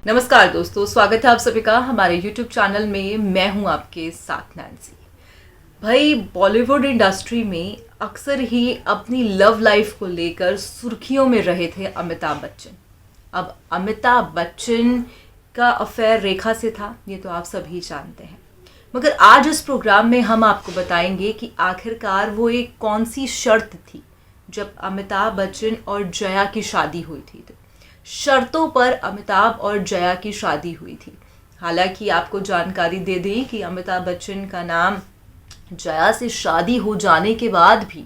नमस्कार दोस्तों, स्वागत है आप सभी का हमारे YouTube चैनल में। मैं हूं आपके साथ नैन्सी। भाई, बॉलीवुड इंडस्ट्री में अक्सर ही अपनी लव लाइफ को लेकर सुर्खियों में रहे थे अमिताभ बच्चन। अब अमिताभ बच्चन का अफेयर रेखा से था, ये तो आप सभी जानते हैं। मगर आज इस प्रोग्राम में हम आपको बताएंगे कि आखिरकार वो एक कौन सी शर्त थी जब अमिताभ बच्चन और जया की शादी हुई थी। तो शर्तों पर अमिताभ और जया की शादी हुई थी। हालांकि आपको जानकारी दे दें कि अमिताभ बच्चन का नाम जया से शादी हो जाने के बाद भी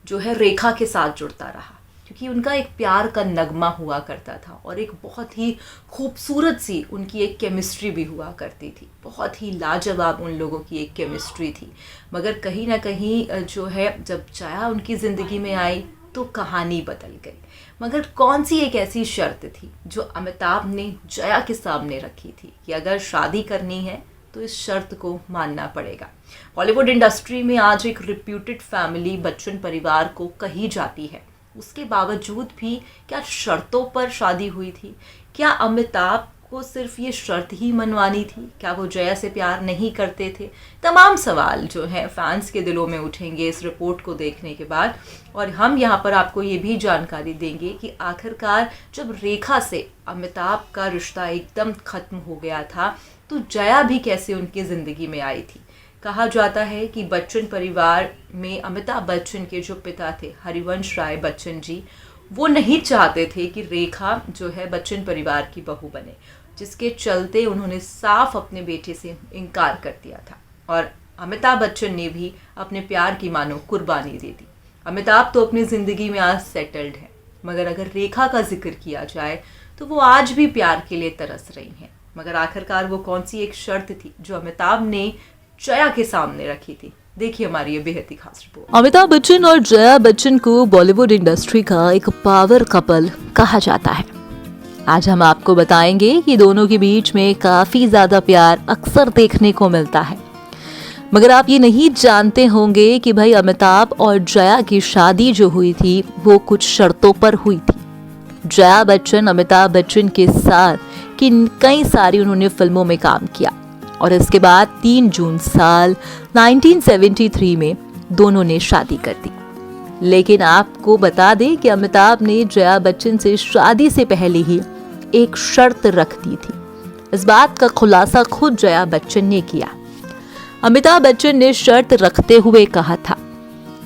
जो है रेखा के साथ जुड़ता रहा, क्योंकि उनका एक प्यार का नगमा हुआ करता था और एक बहुत ही खूबसूरत सी उनकी एक केमिस्ट्री भी हुआ करती थी। बहुत ही लाजवाब उन लोगों की एक केमिस्ट्री थी। मगर कहीं ना कहीं जो है जब जया उनकी ज़िंदगी में आई तो कहानी बदल गई। मगर कौन सी एक ऐसी शर्त थी जो अमिताभ ने जया के सामने रखी थी कि अगर शादी करनी है तो इस शर्त को मानना पड़ेगा। बॉलीवुड इंडस्ट्री में आज एक रिप्यूटेड फैमिली बच्चन परिवार को कही जाती है, उसके बावजूद भी क्या शर्तों पर शादी हुई थी? क्या अमिताभ को सिर्फ ये शर्त ही मनवानी थी? क्या वो जया से प्यार नहीं करते थे? तमाम सवाल जो है फैंस के दिलों में उठेंगे इस रिपोर्ट को देखने के बाद। और हम यहाँ पर आपको ये भी जानकारी देंगे कि आखिरकार जब रेखा से अमिताभ का रिश्ता एकदम ख़त्म हो गया था तो जया भी कैसे उनकी ज़िंदगी में आई थी। कहा जाता है कि बच्चन परिवार में अमिताभ बच्चन के जो पिता थे हरिवंश राय बच्चन जी, वो नहीं चाहते थे कि रेखा जो है बच्चन परिवार की बहू बने, जिसके चलते उन्होंने साफ अपने बेटे से इनकार कर दिया था। और अमिताभ बच्चन ने भी अपने प्यार की मानो कुर्बानी दे दी। अमिताभ तो अपनी ज़िंदगी में आज सेटल्ड है, मगर अगर रेखा का जिक्र किया जाए तो वो आज भी प्यार के लिए तरस रही हैं। मगर आखिरकार वो कौन सी एक शर्त थी जो अमिताभ ने जया के सामने रखी थी? देखिए हमारी ये बेहद ही खास रिपोर्ट। अमिताभ बच्चन और जया बच्चन को बॉलीवुड इंडस्ट्री का एक पावर कपल कहा जाता है। आज हम आपको बताएंगे कि दोनों के बीच में काफी ज्यादा प्यार अक्सर देखने को मिलता है। मगर आप ये नहीं जानते होंगे कि भाई अमिताभ और जया की शादी जो हुई थी वो कुछ शर्तों पर हुई थी। जया बच्चन अमिताभ बच्चन के साथ कई सारी उन्होंने फिल्मों में काम किया और इसके बाद 3 जून साल 1973 में दोनों ने शादी कर दी। लेकिन आपको बता दें कि अमिताभ ने जया बच्चन से शादी से पहले ही एक शर्त रख दी थी। इस बात का खुलासा खुद जया बच्चन ने किया। अमिताभ बच्चन ने शर्त रखते हुए कहा था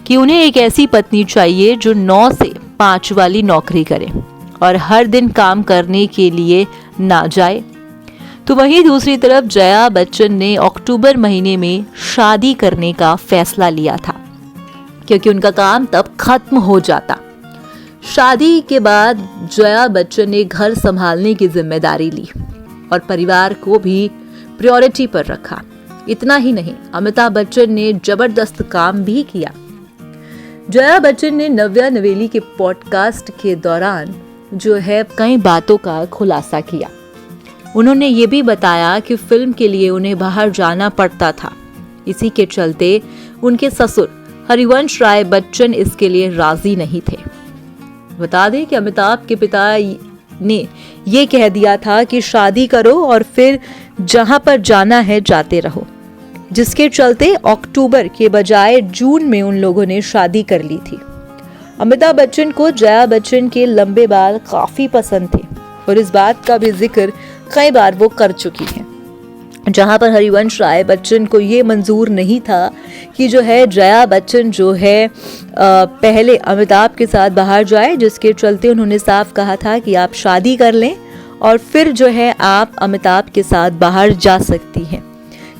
कि उन्हें एक ऐसी पत्नी चाहिए जो 9 से 5 वाली नौकरी करे और हर दिन काम करने के लिए ना जाए। तो वहीं दूसरी तरफ जया बच्चन ने अक्टूबर महीने में शादी करने का फैसला लिया था, क्योंकि उनका काम तब खत्म हो जाता। शादी के बाद जया बच्चन ने घर संभालने की जिम्मेदारी ली और परिवार को भी प्रायोरिटी पर रखा। इतना ही नहीं, अमिताभ बच्चन ने जबरदस्त काम भी किया। जया बच्चन ने नव्या नवेली के पॉडकास्ट के दौरान जो है कई बातों का खुलासा किया। उन्होंने ये भी बताया कि फिल्म के लिए उन्हें बाहर जाना पड़ता था। इसी के चलते उनके ससुर हरिवंश राय बच्चन इसके लिए राजी नहीं थे। बता दें कि अमिताभ के पिता ने ये कह दिया था कि शादी करो और फिर जहां पर जाना है जाते रहो, जिसके चलते अक्टूबर के बजाय जून में उन लोगों ने शादी कर ली थी। अमिताभ बच्चन को जया बच्चन के लंबे बाल काफी पसंद थे और इस बात का भी जिक्र कई बार वो कर चुकी हैं। जहां पर हरिवंश राय बच्चन को ये मंजूर नहीं था कि जो है जया बच्चन जो है पहले अमिताभ के साथ बाहर जाए, जिसके चलते उन्होंने साफ कहा था कि आप शादी कर लें और फिर जो है आप अमिताभ के साथ बाहर जा सकती हैं।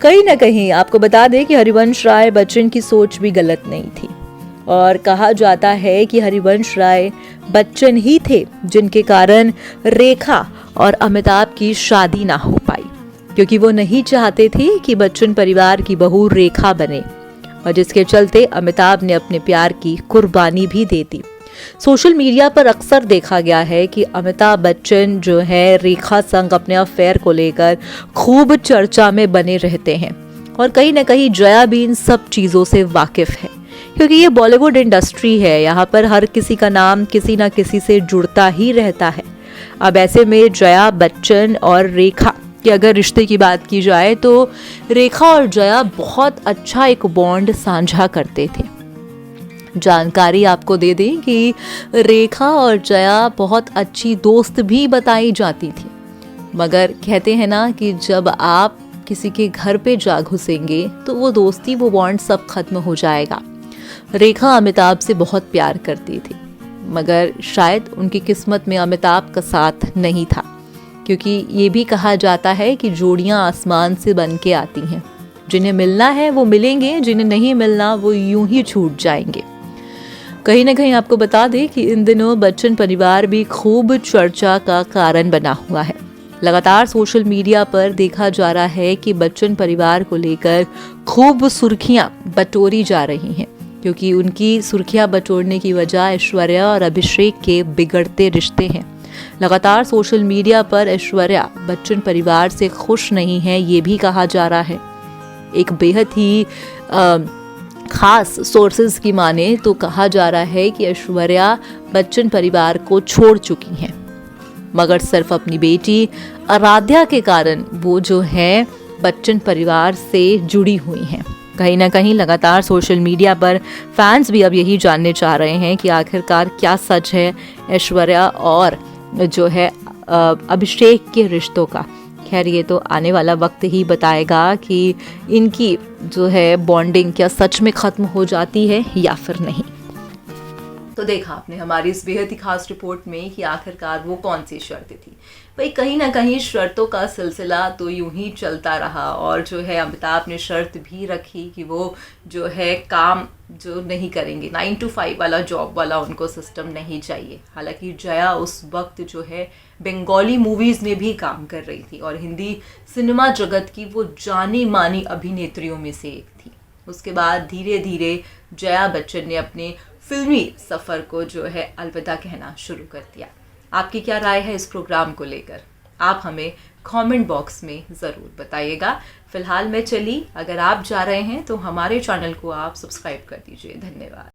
कहीं ना कहीं आपको बता दें कि हरिवंश राय बच्चन की सोच भी गलत नहीं थी और कहा जाता है कि हरिवंश राय बच्चन ही थे जिनके कारण रेखा और अमिताभ की शादी ना हो पाई, क्योंकि वो नहीं चाहते थे कि बच्चन परिवार की बहू रेखा बने और जिसके चलते अमिताभ ने अपने प्यार की कुर्बानी भी दे दी। सोशल मीडिया पर अक्सर देखा गया है कि अमिताभ बच्चन जो है रेखा संग अपने अफेयर को लेकर खूब चर्चा में बने रहते हैं और कहीं ना कहीं जया भी इन सब चीज़ों से वाकिफ है, क्योंकि ये बॉलीवुड इंडस्ट्री है। यहाँ पर हर किसी का नाम किसी ना किसी से जुड़ता ही रहता है। अब ऐसे में जया बच्चन और रेखा कि अगर रिश्ते की बात की जाए तो रेखा और जया बहुत अच्छा एक बॉन्ड साझा करते थे। जानकारी आपको दे दें कि रेखा और जया बहुत अच्छी दोस्त भी बताई जाती थी, मगर कहते हैं ना कि जब आप किसी के घर पे जा घुसेंगे तो वो दोस्ती वो बॉन्ड सब खत्म हो जाएगा। रेखा अमिताभ से बहुत प्यार करती थी, मगर शायद उनकी किस्मत में अमिताभ का साथ नहीं था, क्योंकि ये भी कहा जाता है कि जोड़ियां आसमान से बन के आती हैं। जिन्हें मिलना है वो मिलेंगे, जिन्हें नहीं मिलना वो यूं ही छूट जाएंगे। कहीं ना कहीं आपको बता दें कि इन दिनों बच्चन परिवार भी खूब चर्चा का कारण बना हुआ है। लगातार सोशल मीडिया पर देखा जा रहा है कि बच्चन परिवार को लेकर खूब सुर्खियां बटोरी जा रही हैं, क्योंकि उनकी सुर्खियां बटोरने की वजह ऐश्वर्या और अभिषेक के बिगड़ते रिश्ते हैं। लगातार सोशल मीडिया पर ऐश्वर्या बच्चन परिवार से खुश नहीं है, ये भी कहा जा रहा है। एक बेहद ही खास सोर्सेज की माने तो कहा जा रहा है कि ऐश्वर्या बच्चन परिवार को छोड़ चुकी हैं, मगर सिर्फ अपनी बेटी आराध्या के कारण वो जो है बच्चन परिवार से जुड़ी हुई हैं। कहीं ना कहीं लगातार सोशल मीडिया पर फैंस भी अब यही जानने चाह रहे हैं कि आखिरकार क्या सच है ऐश्वर्या और जो है अभिषेक के रिश्तों का। खैर ये तो आने वाला वक्त ही बताएगा कि इनकी जो है बॉन्डिंग क्या सच में ख़त्म हो जाती है या फिर नहीं। तो देखा आपने हमारी इस बेहद ही खास रिपोर्ट में कि आखिरकार वो कौन सी शर्तें थी। भाई कहीं ना कहीं शर्तों का सिलसिला तो यूं ही चलता रहा, और जो है अमिताभ ने शर्त भी रखी कि वो जो है काम जो नहीं करेंगे, 9 to 5 वाला जॉब वाला उनको सिस्टम नहीं चाहिए। हालांकि जया उस वक्त जो है बंगाली मूवीज़ में भी काम कर रही थी और हिंदी सिनेमा जगत की वो जानी मानी अभिनेत्रियों में से एक थी। उसके बाद धीरे धीरे जया बच्चन ने अपने फिल्मी सफ़र को जो है अलविदा कहना शुरू कर दिया। आपकी क्या राय है इस प्रोग्राम को लेकर? आप हमें कमेंट बॉक्स में ज़रूर बताइएगा। फिलहाल मैं चली, अगर आप जा रहे हैं तो हमारे चैनल को आप सब्सक्राइब कर दीजिए। धन्यवाद।